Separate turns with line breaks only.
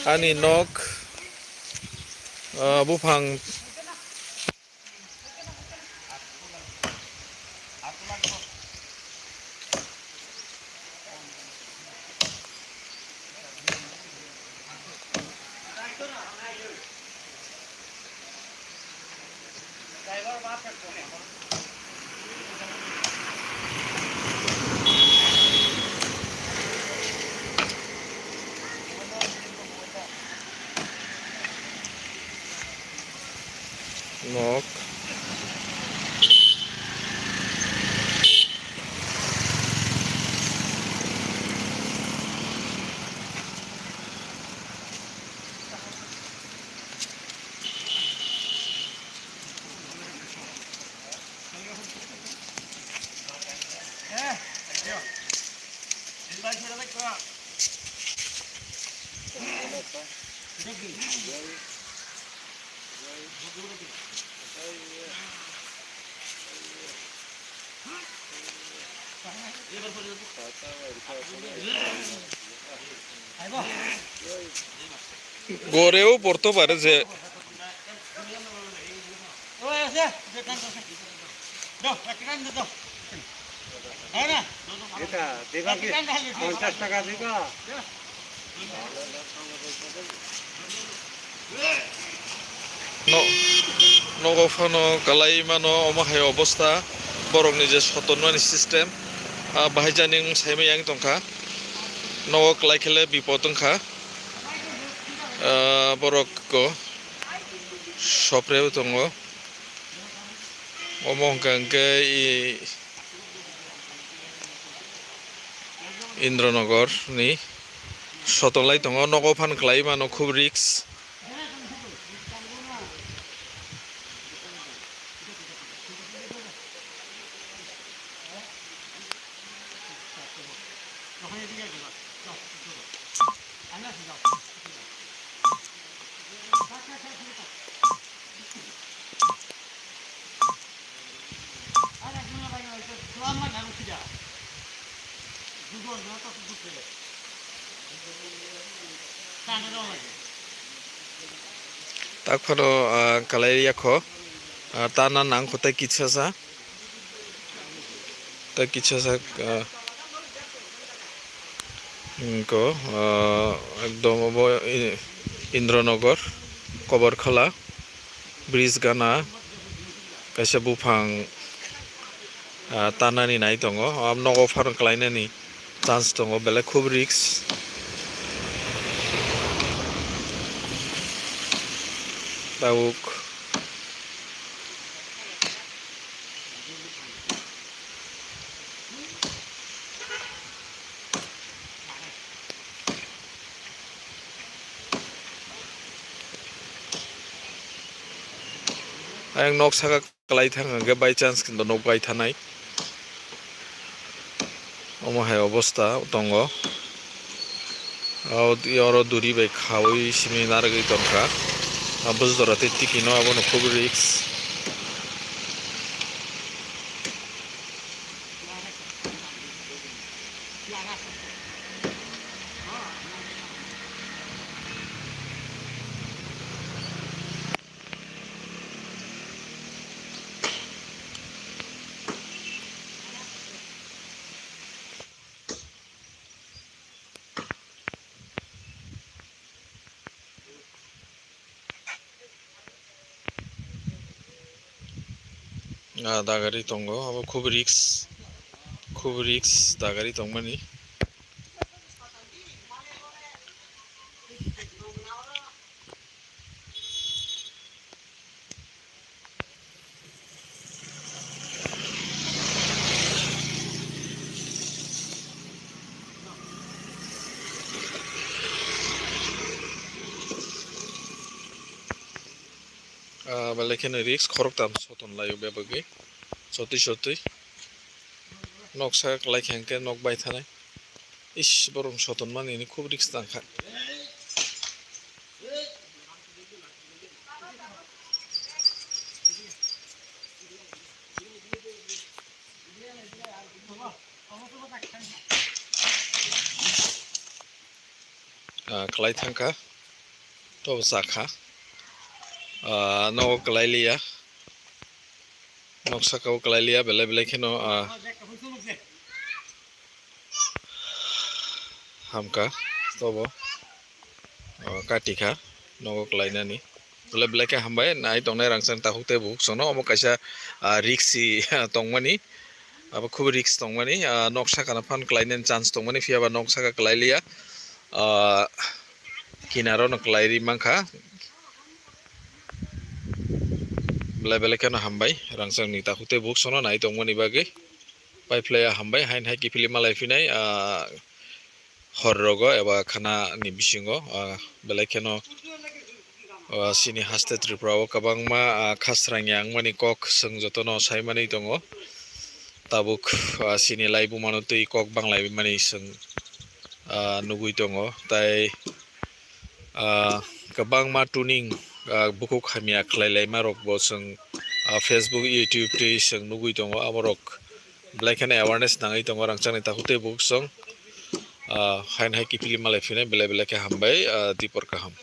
Ani Nog Buphang Nog Goreu Porto parece Nogo Fano Kalai Mano Omahai Obosta Borok nije sotonmani system bahaijaning saime yang tongkha Nogo KWLAIKHA bipot tongkha borok ko sopreo tongo omong kangke Indranogor ni sotonglai tongo Nogo Phan Kalai Mano khub risk tak phano KWLAIKHA tana nang khotai kitchasa ta kitchasa ko ekdom obo Indranogor Kobor Khala bridge gana kaisa buphang tanani nai tongo Nogo Phan Kalainani chance tongo bele khub risk tauk ayang nok saka kalai thang ge by chance kindo nok bai thanai omahai obosta tongo yoro duri bai khawi simi nargai tongkha buzdorate tikino abono khub risk dagari tongo abo khub risk dagari tongmani balekene risk khorok tam soton layo bebagi soti nok sa KWLAIKHA ke nok bai thanai ish borong soton mani ni khub risk tangkha KWLAIKHA to sakha nogo kalailia nok saka o kalailia bele bele kheno hamka tobo katika nogo kalainani bele bele ke hambai nai tongnai rangsang tahukte buk sono omo kaisa riksi tongmani abo khub risk tongmani nok saka na fan kalainen chance tongmani fiaba nok saka kalailia kinaro no kalairi mangkha bele bele keno hambai rangsang ni tahukte buk sono nai tongmani bagi paiplaya hambai hain hai kipili malai finai horrogo eba khana ni bisingo bele keno sini haste triprao kabangma khasrang yang mani kok sung jotono saimani tongo tabuk sini laibu manutui kok banglai mani sung nugui tongo tai kabangma tuning buku khamia khlailai marok bo sung Facebook YouTube ti sung nugui tongo amorok black and awareness nangai tongo rangchani takute buk song hain hai kipili malai finai bele bele ke hambai dipor kaham